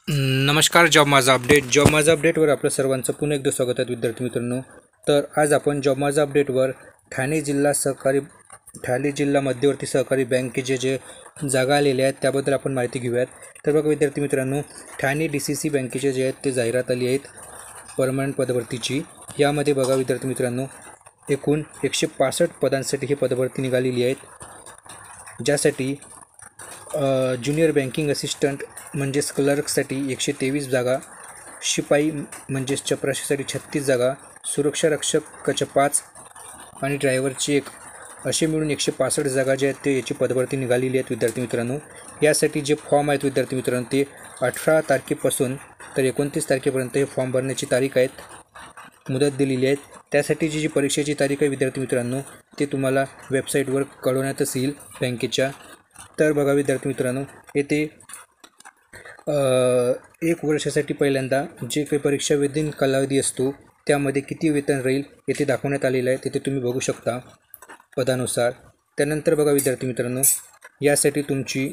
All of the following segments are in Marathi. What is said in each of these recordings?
नमस्कार. जॉब माझा अपडेटवर आपलं सर्वांचं पुन्हा एकदा स्वागत आहे विद्यार्थी मित्रांनो. तर आज आपण जॉब माझा अपडेटवर ठाणे जिल्हा मध्यवर्ती सहकारी बँकेचे जे जागा आलेल्या आहेत त्याबद्दल आपण माहिती घेऊयात. तर बघा विद्यार्थी मित्रांनो, ठाणे DCC बँकेचे जे आहेत ते जाहिरात आली आहेत परमनंट पदभरतीची. यामध्ये बघा विद्यार्थी मित्रांनो, एकूण 165 पदांसाठी ही पदभरती निघालेली आहेत, ज्यासाठी ज्युनियर बँकिंग असिस्टंट म्हणजेच क्लर्कसाठी 123 जागा, शिपाई म्हणजेच चपराशीसाठी 36 जागा, सुरक्षा रक्षकाच्या 5 आणि ड्रायव्हरची 1, असे मिळून 165 जागा जे आहेत ते याची पदभरती निघालेली आहेत विद्यार्थी मित्रांनो. यासाठी जे फॉर्म आहेत विद्यार्थी मित्रांनो ते 18 तारखेपासून तर 29 तारखेपर्यंत हे फॉर्म भरण्याची तारीख आहेत, मुदत दिलेली आहे. त्यासाठी जी परीक्षेची तारीख आहे विद्यार्थी मित्रांनो ते तुम्हाला वेबसाईटवर कळवण्यातच येईल बँकेच्या. तर बघा विद्यार्थी मित्रांनो, येथे 1 वर्षासाठी पहिल्यांदा जे काही परीक्षाविधीन कालावधी असतो त्यामध्ये किती वेतन राहील येथे दाखवण्यात आलेलं आहे, तिथे तुम्ही बघू शकता पदानुसार. त्यानंतर बघा विद्यार्थी मित्रांनो, यासाठी तुमची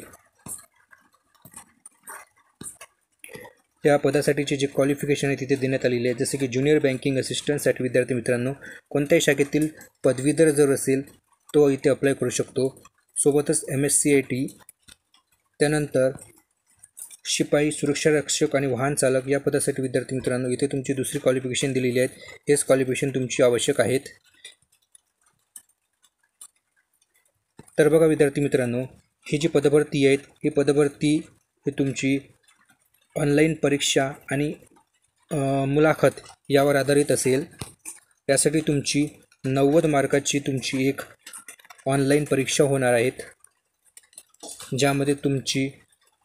या पदासाठीचे जे क्वालिफिकेशन आहे तिथे देण्यात आलेले आहे. जसे की ज्युनियर बँकिंग असिस्टंटसाठी विद्यार्थी मित्रांनो कोणत्याही शाखेतील पदवीधर जर असेल तो इथे अप्लाय करू शकतो. सोबतच MSCIT, त्यानंतर शिपाई, सुरक्षा रक्षक आणि वाहन चालक या पदासाठी विद्यार्थी मित्रांनो इथे तुमची दुसरी क्वालिफिकेशन दिलेली आहेत. हेच क्वालिफिकेशन तुमची आवश्यक आहेत. तर बघा विद्यार्थी मित्रांनो, ही जी पदभरती आहेत ही पदभरती ही तुमची ऑनलाईन परीक्षा आणि मुलाखत यावर आधारित असेल. यासाठी तुमची 90 मार्काची तुमची एक ऑनलाईन परीक्षा होणार आहेत, ज्यामध्ये तुमची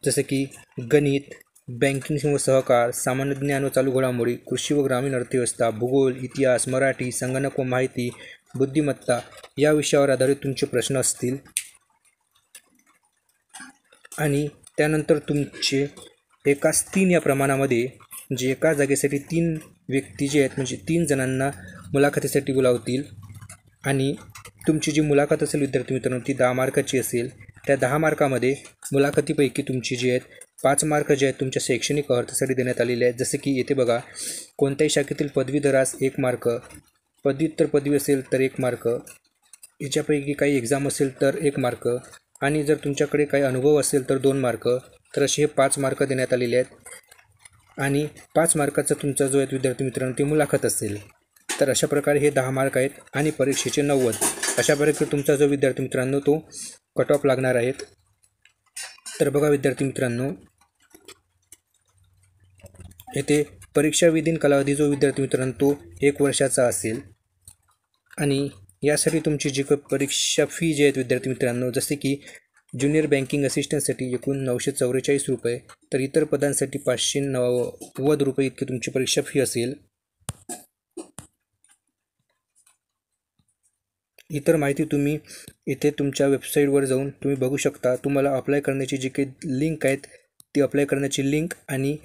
जसे की गणित, बँकिंग व सहकार, सामान्य ज्ञान व चालू घडामोडी, कृषी व ग्रामीण अर्थव्यवस्था, भूगोल, इतिहास, मराठी, संगणक व माहिती, बुद्धिमत्ता या विषयावर आधारित तुमचे प्रश्न असतील. आणि त्यानंतर तुमचे एकास 3 या प्रमाणामध्ये जे एका जागेसाठी 3 व्यक्ती जे आहेत म्हणजे 3 जणांना मुलाखतीसाठी बोलावतील. आणि तुमची जी मुलाखत असेल विद्यार्थी मित्रांनो ती 10 मार्काची असेल. त्या 10 मार्कामध्ये मुलाखतीपैकी तुमची जी आहेत 5 मार्क जे आहेत तुमच्या शैक्षणिक अर्थासाठी देण्यात आलेले आहेत. जसे की येथे बघा, कोणत्याही शाखेतील पदवीधरास 1 मार्क, पदव्युत्तर पदवी असेल तर 1 मार्क, याच्यापैकी काही एक्झाम असेल तर 1 मार्क, आणि जर तुमच्याकडे काही अनुभव असेल तर 2 मार्क. तर असे हे 5 मार्क देण्यात आलेले आहेत. आणि 5 मार्काचा तुमचा जो आहे विद्यार्थी मित्रांनो ती मुलाखत असेल. तर अशा प्रकारे हे 10 मार्क आहेत आणि परीक्षेचे 90. अशा प्रकारे तुमचा जो विद्यार्थी मित्रांनो तो कट ऑफ लागणार आहेत. तर बघा विद्यार्थी मित्रांनो, येथे परीक्षाविधीन कालावधी जो विद्यार्थी मित्रांनो तो 1 वर्षाचा असेल. आणि यासाठी तुमची जी काही परीक्षा फी जी आहेत विद्यार्थी मित्रांनो, जसे की ज्युनियर बँकिंग असिस्टंटसाठी एकूण 944 रुपये, तर इतर पदांसाठी 590 रुपये इतकी तुमची परीक्षा फी असेल. इतर माहिती तुम्ही इथे तुमच्या वेबसाईटवर जाऊन तुम्ही बघू शकता. तुम्हाला अप्लाय करण्याची जी काही लिंक आहेत ती अप्लाय करण्याची लिंक आणि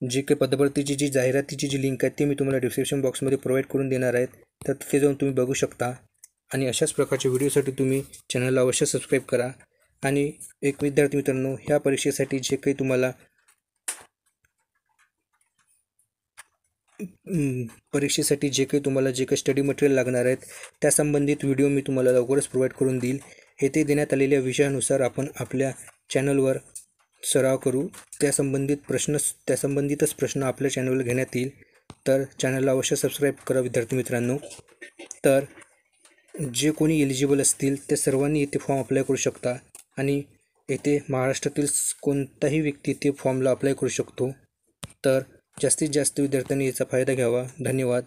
जी काही पदभरतीची जी जाहिरातीची जी लिंक आहे ती मी तुम्हाला डिस्क्रिप्शन बॉक्समध्ये प्रोव्हाइड करून देणार आहेत. तर तिथे जाऊन तुम्ही बघू शकता. आणि अशाच प्रकारच्या व्हिडिओसाठी तुम्ही चॅनलला अवश्य सबस्क्राईब करा. आणि एक विद्यार्थी मित्रांनो, ह्या परीक्षेसाठी जे काही तुम्हाला जे काही स्टडी मटेरियल लागणार आहेत त्या संबंधित व्हिडिओ मी तुम्हाला लवकरच प्रोव्हाइड करून देईल. येथे देण्यात आलेल्या विषयानुसार आपण आपल्या चॅनलवर सराव करू. त्यासंबंधितच प्रश्न आपल्या चॅनलवर घेण्यात येईल. तर चॅनलला अवश्य सबस्क्राईब करा विद्यार्थी मित्रांनो. तर जे कोणी एलिजिबल असतील ते सर्वांनी इथे फॉर्म अप्लाय करू शकता. आणि येथे महाराष्ट्रातील कोणताही व्यक्ती ते फॉर्मला अप्लाय करू शकतो. तर जास्तीत जास्त विद्यार्थ्यांनी याचा फायदा घ्यावा. धन्यवाद.